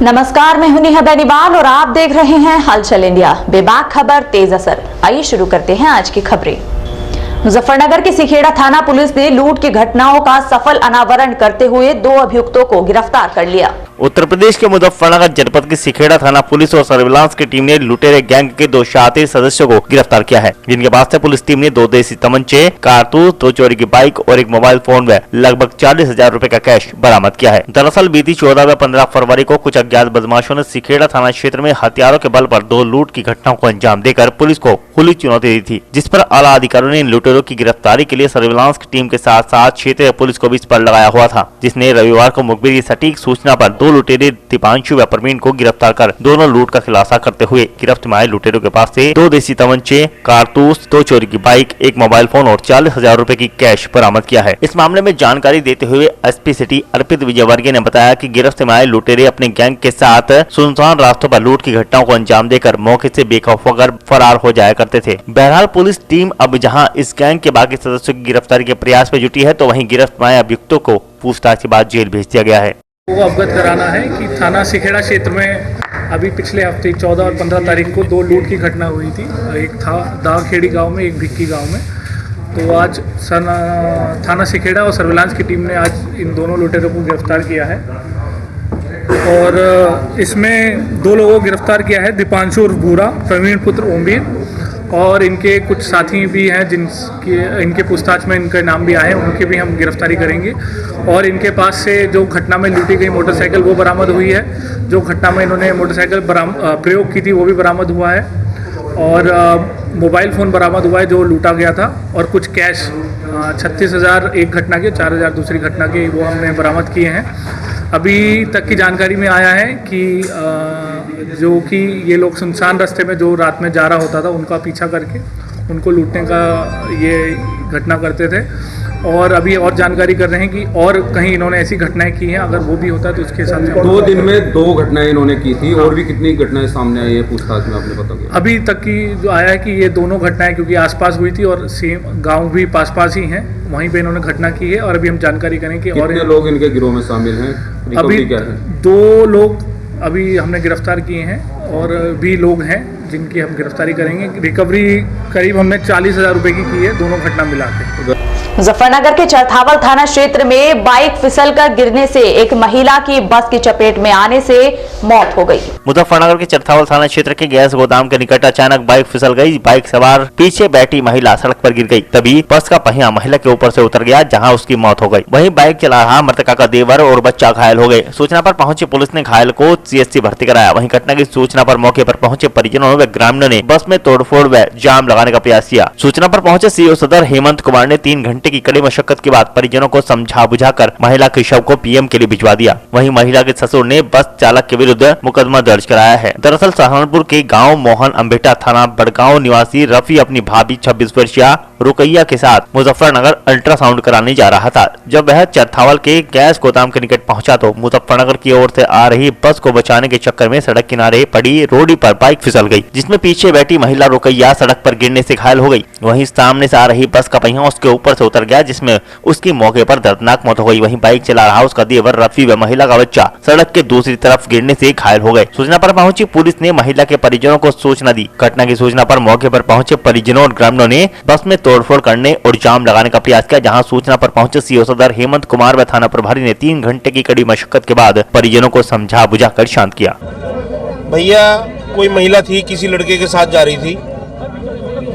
नमस्कार, मैं हूं नेहा बेनीवाल और आप देख रहे हैं हलचल इंडिया। बेबाक खबर, तेज असर। आइए शुरू करते हैं आज की खबरें। मुजफ्फरनगर की सिखेड़ा थाना पुलिस ने लूट की घटनाओं का सफल अनावरण करते हुए 2 अभियुक्तों को गिरफ्तार कर लिया। उत्तर प्रदेश के मुजफ्फरनगर जनपद की सिखेड़ा थाना पुलिस और सर्विलांस की टीम ने लुटेरे गैंग के 2 शातिर सदस्यों को गिरफ्तार किया है, जिनके पास से पुलिस टीम ने 2 देसी तमंचे, कारतूस, 2 चोरी की बाइक और 1 मोबाइल फोन व लगभग 40,000 रूपए का कैश बरामद किया है। दरअसल बीती 14 व 15 फरवरी को कुछ अज्ञात बदमाशों ने सिखेड़ा थाना क्षेत्र में हथियारों के बल पर 2 लूट की घटनाओं को अंजाम देकर पुलिस को खुली चुनौती दी थी, जिस पर आला अधिकारियों ने इन लुटेरों की गिरफ्तारी के लिए सर्विलांस की टीम के साथ साथ क्षेत्रीय पुलिस को भी इस पर लगाया हुआ था, जिसने रविवार को मुखबिर की सटीक सूचना पर 2 लुटेरे दीपांशु व प्रवीण को गिरफ्तार कर दोनों लूट का खुलासा करते हुए गिरफ्त में आए लुटेरों के पास से 2 देसी तमंचे, कारतूस, 2 चोरी की बाइक, 1 मोबाइल फोन और 40,000 रूपए की कैश बरामद किया है। इस मामले में जानकारी देते हुए एसपी सिटी अर्पित विजयवर्गीय ने बताया कि गिरफ्त में आए लुटेरे अपने गैंग के साथ सुनसान रास्तों पर लूट की घटनाओं को अंजाम देकर मौके से बेखौफ होकर फरार हो जाया करते थे। बहरहाल पुलिस टीम अब जहां इस गैंग के बाकी सदस्यों की गिरफ्तारी के प्रयास में जुटी है, तो वहीं गिरफ्त में आए अभियुक्तों को पूछताछ के बाद जेल भेज दिया गया है। वो अवगत कराना है कि थाना सिखेड़ा क्षेत्र में अभी पिछले हफ्ते 14 और 15 तारीख को 2 लूट की घटना हुई थी। एक था दाखेड़ी गांव में, एक भिक्की गांव में। तो आज थाना सिखेड़ा और सर्विलांस की टीम ने आज इन दोनों लुटेरों को गिरफ्तार किया है और इसमें 2 लोगों को गिरफ्तार किया है, दीपांशु उर्फ भूरा, प्रवीण पुत्र ओमवीर और इनके कुछ साथी भी हैं जिनके इनके पूछताछ में इनके नाम भी आए, उनकी भी हम गिरफ्तारी करेंगे। और इनके पास से जो घटना में लूटी गई मोटरसाइकिल वो बरामद हुई है, जो घटना में इन्होंने मोटरसाइकिल प्रयोग की थी वो भी बरामद हुआ है और मोबाइल फ़ोन बरामद हुआ है जो लूटा गया था और कुछ कैश 36,000 एक घटना के, 4,000 दूसरी घटना के, वो हमने बरामद किए हैं। अभी तक की जानकारी में आया है कि जो कि ये लोग सुनसान रास्ते में जो रात में जा रहा होता था उनका पीछा करके उनको लूटने का ये घटना करते थे और अभी और जानकारी कर रहे हैं कि और कहीं इन्होंने ऐसी घटनाएं की हैं, अगर वो भी होता है तो उसके हिसाब से 2 दिन में 2 घटनाएं इन्होंने की थी। और भी कितनी घटनाएं सामने आई है पूछताछ में, आपने पता किया? अभी तक की जो आया है कि ये दोनों घटनाएं क्योंकि आसपास हुई थी और सेम गांव भी पास ही हैं, वहीं पे इन्होंने घटना की है और अभी हम जानकारी करेंगे कि और लोग इनके गिरोह में शामिल हैं। अभी क्या है? 2 लोग अभी हमने गिरफ्तार किए हैं और भी लोग हैं जिनकी हम गिरफ्तारी करेंगे। रिकवरी करीब हमने 40,000 रुपए की है, दोनों घटना मिला के। मुजफ्फरनगर के चरथावल थाना क्षेत्र में बाइक फिसलकर गिरने से एक महिला की बस की चपेट में आने से मौत हो गई। मुजफ्फरनगर के चरथावल थाना क्षेत्र के गैस गोदाम के निकट अचानक बाइक फिसल गई। बाइक सवार पीछे बैठी महिला सड़क पर गिर गई, तभी बस का पहिया महिला के ऊपर से उतर गया, जहां उसकी मौत हो गई। वहीं बाइक चला रहा मृतका का देवर और बच्चा घायल हो गए। सूचना पर पहुंची पुलिस ने घायल को सीएचसी भर्ती कराया। वहीं घटना की सूचना पर मौके पर पहुंचे परिजनों व ग्रामीणों ने बस में तोड़फोड़ व जाम लगाने का प्रयास किया। सूचना पर पहुंचे सीओ सदर हेमंत कुमार ने 3 घंटे की कड़ी मशक्कत के बाद परिजनों को समझा बुझाकर महिला के शव को पीएम के लिए भिजवा दिया। वहीं महिला के ससुर ने बस चालक के विरुद्ध मुकदमा दर्ज कराया है। दरअसल सहारनपुर के गांव मोहन अम्बेटा थाना बड़गांव निवासी रफी अपनी भाभी 26 वर्षीय रुकैया के साथ मुजफ्फरनगर अल्ट्रासाउंड कराने जा रहा था। जब वह चरथावल के गैस गोदाम के निकट पहुंचा तो मुजफ्फरनगर की ओर से आ रही बस को बचाने के चक्कर में सड़क किनारे पड़ी रोडी पर बाइक फिसल गई, जिसमें पीछे बैठी महिला रुकैया सड़क पर गिरने से घायल हो गई। वहीं सामने से आ रही बस का पहिया उसके ऊपर से उतर गया, जिसमें उसकी मौके पर दर्दनाक मौत हो गई। वहीं बाइक चला रहा उसका देवर रफी व महिला का बच्चा सड़क के दूसरी तरफ गिरने से घायल हो गए। सूचना पर पहुंची पुलिस ने महिला के परिजनों को सूचना दी। घटना की सूचना पर मौके पर पहुंचे परिजनों और ग्रामीणों ने बस में तोड़फोड़ करने और जाम लगाने का प्रयास किया, जहां सूचना पर पहुंचे सीओ सदर हेमंत कुमार व थाना प्रभारी ने 3 घंटे की कड़ी मशक्कत के बाद परिजनों को समझा बुझाकर शांत किया। भैया कोई महिला थी, किसी लड़के के साथ जा रही थी,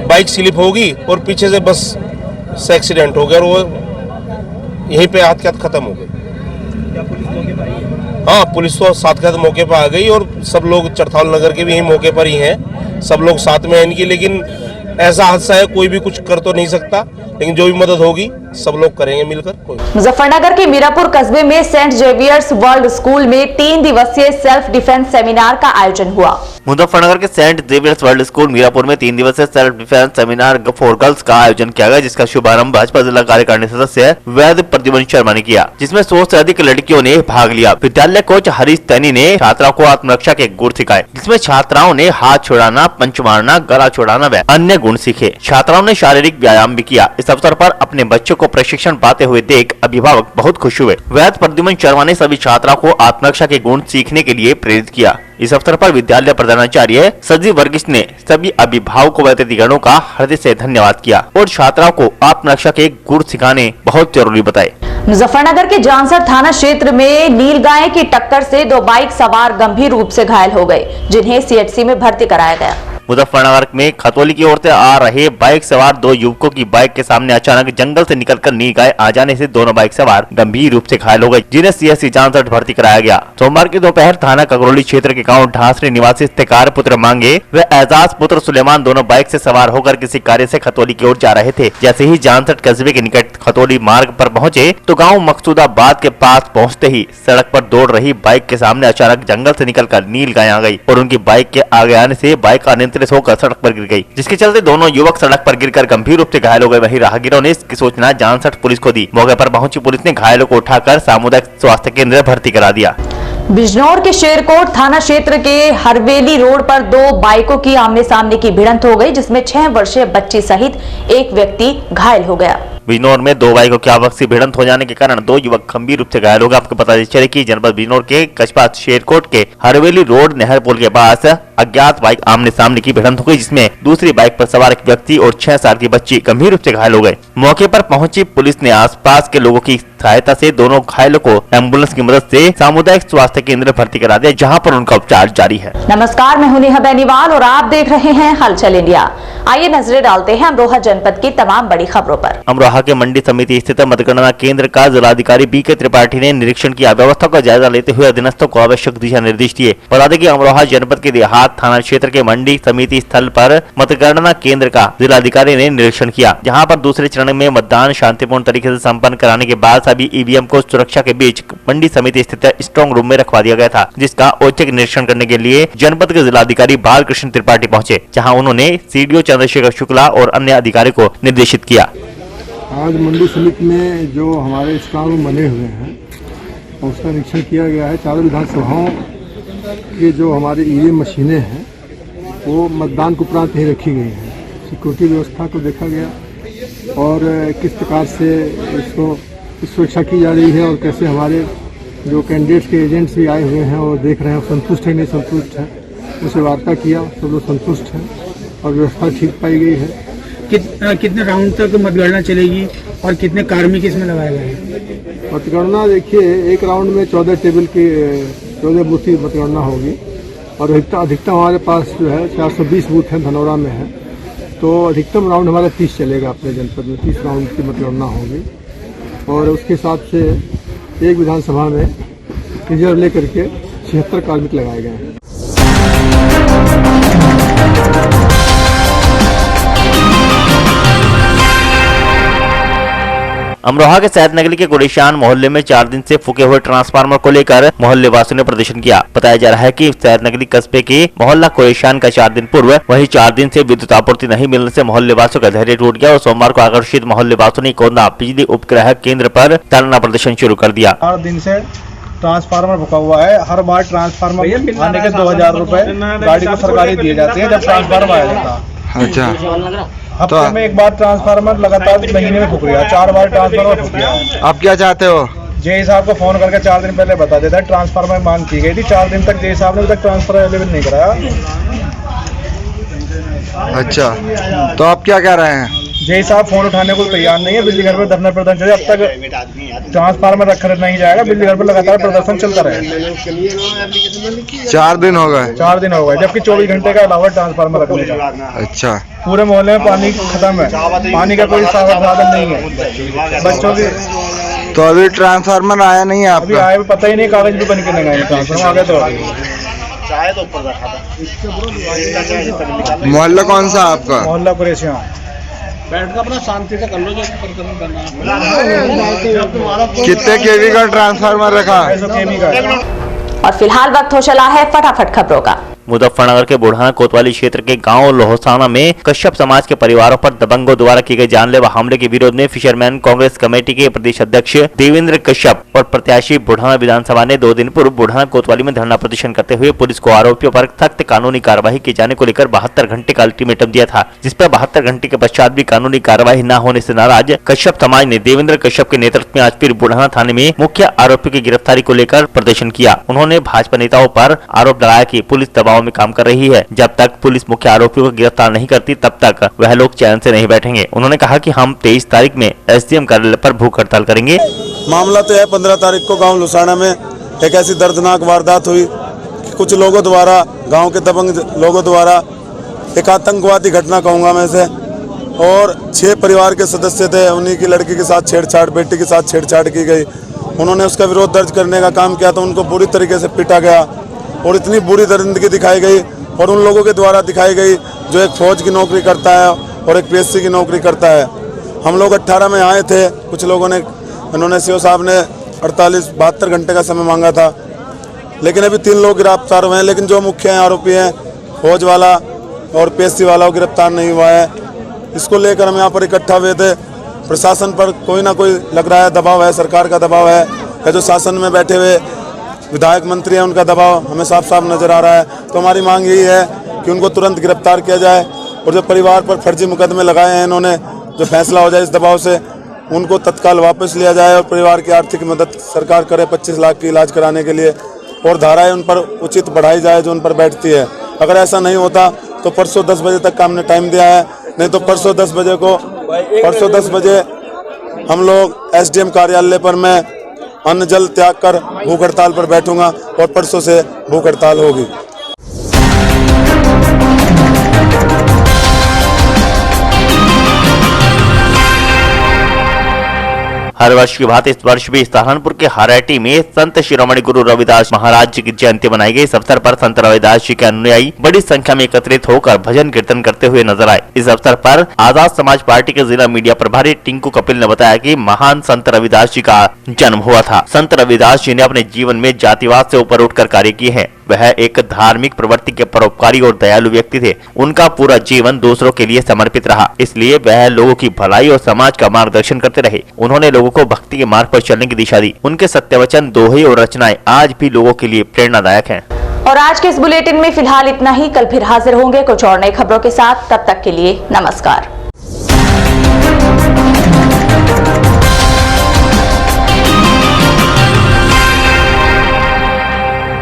बाइक स्लिप होगी और पीछे से बस से एक्सीडेंट हो गया और वो यहीं पे हाथ के हाथ खत्म हो गई। हाँ, पुलिस तो साथ के साथ मौके पर आ गई और सब लोग चरथावल नगर के भी यहीं मौके पर ही हैं, सब लोग साथ में हैं इनकी। लेकिन ऐसा हादसा है, कोई भी कुछ कर तो नहीं सकता, लेकिन जो भी मदद होगी सब लोग करेंगे मिलकर। मुजफ्फरनगर के मीरापुर कस्बे में सेंट जेवियर्स वर्ल्ड स्कूल में 3 दिवसीय सेल्फ डिफेंस सेमिनार का आयोजन हुआ। मुजफ्फरनगर के Saint Xavier's World School Mirapur में 3 दिवसीय self defence seminar for girls का आयोजन किया गया, जिसका शुभारंभ भाजपा जिला कार्यकारिणी सदस्य वैद प्रद्युमन शर्मा ने किया, जिसमें 100 से अधिक लड़कियों ने भाग लिया। विद्यालय कोच हरीश तैनी ने छात्राओं को आत्मरक्षा के गुर सिखाए, जिसमें छात्राओं ने हाथ छुड़ाना, पंच मारना, गला छुड़ाना व अन्य गुण सीखे। छात्राओं ने शारीरिक व्यायाम भी किया। इस अवसर पर अपने बच्चों को प्रशिक्षण पाते हुए देख अभिभावक बहुत खुश हुए। वैद्य प्रद्युमन शर्मा ने सभी छात्राओं को आत्मरक्षा के गुण सीखने के लिए प्रेरित किया। इस अवसर पर विद्यालय प्रधानाचार्य सजीव वर्गीस ने सभी अभिभावकों व अतिथिगणों का हृदय से धन्यवाद किया और छात्राओं को आत्मरक्षा के गुण सिखाने बहुत जरूरी बताए। मुजफ्फरनगर के जानसर थाना क्षेत्र में नीलगाय की टक्कर से 2 बाइक सवार गंभीर रूप से घायल हो गए, जिन्हें सीएचसी में भर्ती कराया गया। मुजफ्फरनगर में खतौली की ओर से आ रहे बाइक सवार 2 युवकों की बाइक के सामने अचानक जंगल से निकलकर नीलगाय आ जाने से दोनों बाइक सवार गंभीर रूप से घायल हो गए, जिन्हें सीएचसी जानसर भर्ती कराया गया। सोमवार की दोपहर थाना ककरौली क्षेत्र के गांव ढांसरी निवासी इफ्तिकार पुत्र मांगे व एजाज पुत्र सुलेमान दोनों बाइक से सवार होकर किसी कार्य से खतौली की ओर जा रहे थे। जैसे ही जानसर कस्बे के निकट खतौली मार्ग पर पहुंचे तो गाँव मकसूदाबाद के पास पहुँचते ही सड़क पर दौड़ रही बाइक के सामने अचानक जंगल से निकलकर नीलगाय आ गई और उनकी बाइक के आगे आने से बाइक अनियंत्रित होकर सड़क पर गिर गई, जिसके चलते दोनों युवक सड़क पर गिरकर गंभीर रूप से घायल हो गए। वहीं राहगीरों ने इसकी सूचना जानसर पुलिस को दी। मौके पर पहुंची पुलिस ने घायलों को उठाकर सामुदायिक स्वास्थ्य केंद्र भर्ती करा दिया। बिजनौर के शेरकोट थाना क्षेत्र के हरवेली रोड पर 2 बाइकों की आमने सामने की भिड़ंत हो गई, जिसमें 6 वर्षीय बच्ची सहित एक व्यक्ति घायल हो गया। बिजनौर में 2 बाइकों की आपसी भिड़ंत हो जाने के कारण 2 युवक गंभीर रूप से घायल हो गए। आपको पता चले कि जनपद बिजनौर के कस्बा शेरकोट के हरवेली रोड नहर पुल के पास अज्ञात बाइक आमने सामने की भिड़ंत हो गई, जिसमें दूसरी बाइक पर सवार एक व्यक्ति और 6 साल की बच्ची गंभीर रूप से घायल हो गए। मौके पर पहुंची पुलिस ने आसपास के लोगों की सहायता से दोनों घायलों को एम्बुलेंस की मदद से सामुदायिक स्वास्थ्य केंद्र भर्ती करा दिया, जहां पर उनका उपचार जारी है। नमस्कार, मैं हूं नेहा बेनीवाल और आप देख रहे हैं हलचल इंडिया। आइए नजरें डालते हैं अमरोहा जनपद की तमाम बड़ी खबरों पर। अमरोहा के मंडी समिति स्थित मतगणना केंद्र का जिलाधिकारी बीके त्रिपाठी ने निरीक्षण किया। व्यवस्था का जायजा लेते हुए अधीनस्थों को आवश्यक दिशा निर्देश दिए। बता दें कि अमरोहा जनपद के देहात थाना क्षेत्र के मंडी समिति स्थल पर मतगणना केंद्र का जिलाधिकारी ने निरीक्षण किया, जहां पर दूसरे चरण में मतदान शांतिपूर्ण तरीके से संपन्न कराने के बाद सभी ईवीएम को सुरक्षा के बीच मंडी समिति स्थित स्ट्रांग रूम में रखवा दिया गया था, जिसका औचक निरीक्षण करने के लिए जनपद के जिलाधिकारी बालकृष्ण त्रिपाठी पहुंचे, जहां उन्होंने सीडीओ चंद्रशेखर शुक्ला और अन्य अधिकारी को निर्देशित किया। आज मंडी समिति में जो हमारे स्ट्रांग रूम बने हुए हैं उसका निरीक्षण किया गया है। चारों विधानसभाओं के जो हमारे ईवीएम मशीनें हैं वो मतदान के उपरांत ही रखी गई हैं। सिक्योरिटी व्यवस्था को देखा गया और किस प्रकार से इसको सुरक्षा की जा रही है और कैसे हमारे जो कैंडिडेट्स के एजेंट्स भी आए हुए हैं और देख रहे हैं संतुष्ट है नहीं संतुष्ट है, उसे वार्ता किया, सब लोग संतुष्ट हैं और व्यवस्था ठीक पाई गई है। कितने राउंड तक मतगणना चलेगी और कितने कार्मिक इसमें लगाए गए हैं? मतगणना देखिए, एक राउंड में 14 टेबल की 14 बूथ की मतगणना होगी और अधिकतम हमारे पास जो है 420 बूथ हैं, धनौरा में है, तो अधिकतम राउंड हमारा 30 चलेगा। अपने जनपद में 30 राउंड की मतगणना होगी और उसके हिसाब से एक विधानसभा में रिजर्व लेकर के 76 कार्मिक लगाए गए हैं। अमरोहा के सैदनगरी के गुलिशान मोहल्ले में 4 दिन से फूके हुए ट्रांसफार्मर को लेकर मोहल्ले वासियों ने प्रदर्शन किया। बताया जा रहा है कि सैदनगरी कस्बे के मोहल्ला गुलिशान का 4 दिन पूर्व वहीं 4 दिन से विद्युत आपूर्ति नहीं मिलने से मोहल्ले वासियों का धैर्य टूट गया और सोमवार को आकर्षित मोहल्ले वासियों ने कोंदा बिजली उपग्रह केंद्र पर धरना प्रदर्शन शुरू कर दिया। 4 दिन से ट्रांसफार्मर भुका हुआ है। हर बार ट्रांसफार्मर आने के 2000 रुपए गाड़ी को सरकारी दिए जाते हैं जब ट्रांसफार्मर आया जाता है। अच्छा, हफ्ते में एक बार ट्रांसफार्मर लगातार महीने में फूक रहा है। 4 बार ट्रांसफार्मर फूक गया। आप क्या चाहते हो? जे साहब को फोन करके 4 दिन पहले बता देता है ट्रांसफार्मर मांग की गई थी। 4 दिन तक जे साहब ने अभी तक ट्रांसफार्मर अवेलेबल नहीं कराया। अच्छा, तो आप क्या कह रहे हैं? जे साहब फोन उठाने को तैयार नहीं है। बिजली घर पर धरना प्रदर्शन चले, अब तक ट्रांसफार्मर रखा नहीं जाएगा। बिजली घर पर लगातार प्रदर्शन चलता रहेगा। 4 दिन हो गए। 4 दिन हो गए, जबकि 24 घंटे का अलावा ट्रांसफार्मर रखने का। अच्छा, पूरे मोहल्ले में पानी खत्म है, पानी का कोई साधन नहीं है बच्चों की। तो अभी ट्रांसफार्मर आया नहीं है अभी आपका? आए पता ही नहीं, कागज भी बन के नहीं आए। ट्रांसफार्मर आ गया तो मोहल्ला कौन सा आपका? मोहल्ला कुरैशियां। कितने केवी का ट्रांसफार्मर रखा? 500 केवी का। और फिलहाल वक्त हो चला है फटाफट खबरों का। मुजफ्फरनगर के बुढ़ाना कोतवाली क्षेत्र के गांव लोहसाना में कश्यप समाज के परिवारों पर दबंगों द्वारा किए गए जानलेवा हमले के विरोध में फिशरमैन कांग्रेस कमेटी के प्रदेश अध्यक्ष देवेंद्र कश्यप और प्रत्याशी बुढ़ाना विधानसभा ने 2 दिन पूर्व बुढ़ाना कोतवाली में धरना प्रदर्शन करते हुए पुलिस को आरोपियों पर सख्त कानूनी कार्रवाई किए जाने को लेकर 72 घंटे का अल्टीमेटम दिया था, जिस पर 72 घंटे के पश्चात भी कानूनी कार्रवाई न होने से नाराज कश्यप समाज ने देवेंद्र कश्यप के नेतृत्व में आज फिर बुढ़ाना थाने में मुख्य आरोपियों की गिरफ्तारी को लेकर प्रदर्शन किया। उन्होंने भाजपा नेताओं पर आरोप लगाया कि पुलिस दबाव में काम कर रही है, जब तक पुलिस मुख्य आरोपियों को गिरफ्तार नहीं करती तब तक वह लोग चैन से नहीं बैठेंगे। उन्होंने कहा कि हम 23 तारीख में एसडीएम कार्यालय पर भूख हड़ताल करेंगे। मामला तो है 15 तारीख को गांव लुसाना में एक ऐसी दर्दनाक वारदात हुई कि कुछ लोगों द्वारा, गांव के दबंग लोगों द्वारा एक आतंकवादी घटना कहूँगा मैं से, और 6 परिवार के सदस्य थे, उन्हीं की लड़की के साथ छेड़छाड़, बेटी के साथ छेड़छाड़ की गई। उन्होंने उसका विरोध दर्ज करने का काम किया तो उनको बुरी तरीके से पीटा गया और इतनी बुरी दरिंदगी दिखाई गई और उन लोगों के द्वारा दिखाई गई जो एक फौज की नौकरी करता है और एक पीएससी की नौकरी करता है। हम लोग 18 में आए थे, कुछ लोगों ने, उन्होंने सीओ साहब ने 72 घंटे का समय मांगा था, लेकिन अभी 3 लोग गिरफ्तार हुए हैं, लेकिन जो मुख्य आरोपी हैं फौज वाला और पीएससी वाला वो गिरफ्तार नहीं हुआ है। इसको लेकर हम यहाँ पर इकट्ठा हुए थे। प्रशासन पर कोई ना कोई लग रहा है दबाव है, सरकार का दबाव है, या जो शासन में बैठे हुए विधायक मंत्री हैं उनका दबाव हमें साफ साफ नजर आ रहा है। तो हमारी मांग यही है कि उनको तुरंत गिरफ्तार किया जाए और जो परिवार पर फर्जी मुकदमे लगाए हैं इन्होंने, जो फैसला हो जाए इस दबाव से, उनको तत्काल वापस लिया जाए और परिवार की आर्थिक मदद सरकार करे 25 लाख की इलाज कराने के लिए, और धाराएं उन पर उचित बढ़ाई जाए जो उन पर बैठती है। अगर ऐसा नहीं होता तो परसों 10 बजे तक का हमने टाइम दिया है, नहीं तो परसों 10 बजे हम लोग एसडीएम कार्यालय पर मैं अन्न जल त्याग कर भूख हड़ताल पर बैठूंगा और परसों से भूख हड़ताल होगी। हर वर्ष की भांति इस वर्ष भी सहारनपुर के हराटी में संत शिरोमणि गुरु रविदास महाराज जी की जयंती मनाई गई। इस अवसर पर संत रविदास जी के अनुयायी बड़ी संख्या में एकत्रित होकर भजन कीर्तन करते हुए नजर आए। इस अवसर पर आजाद समाज पार्टी के जिला मीडिया प्रभारी टिंकू कपिल ने बताया कि महान संत रविदास जी का जन्म हुआ था। संत रविदास जी ने अपने जीवन में जातिवाद से ऊपर उठकर कार्य किए हैं। वह एक धार्मिक प्रवृत्ति के परोपकारी और दयालु व्यक्ति थे। उनका पूरा जीवन दूसरों के लिए समर्पित रहा, इसलिए वह लोगों की भलाई और समाज का मार्गदर्शन करते रहे। उन्होंने लोगों को भक्ति के मार्ग पर चलने की दिशा दी। उनके सत्यवचन, दोहे और रचनाएं आज भी लोगों के लिए प्रेरणादायक हैं। और आज के इस बुलेटिन में फिलहाल इतना ही। कल फिर हाजिर होंगे कुछ और नई खबरों के साथ। तब तक के लिए नमस्कार।